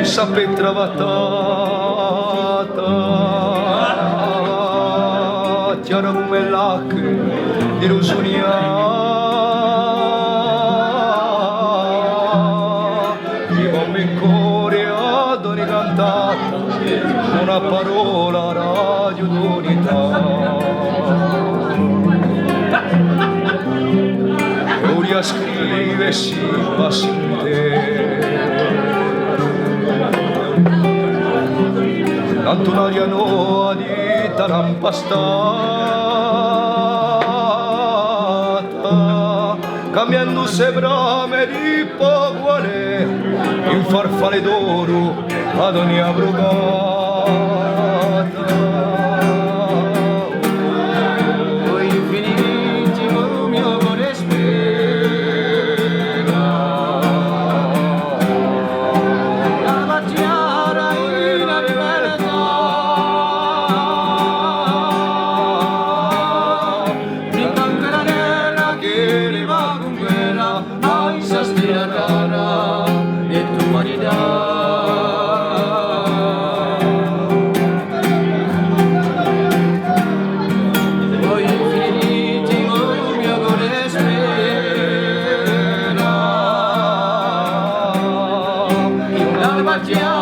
sapere travatata chiara come l'acqua di Rosunia vivo in cuore ad ogni cantata una parola radio d'unità Gloria scrive si passi in te tanto un'aria nuova di tarampastata cambiando se brame di poguale in farfalle d'oro ad ogni abrogata poi infiniti il mio cuore spiega la battiara in libertà mi manca la nera che riva con quella ansia stirata e tu umanità Yeah.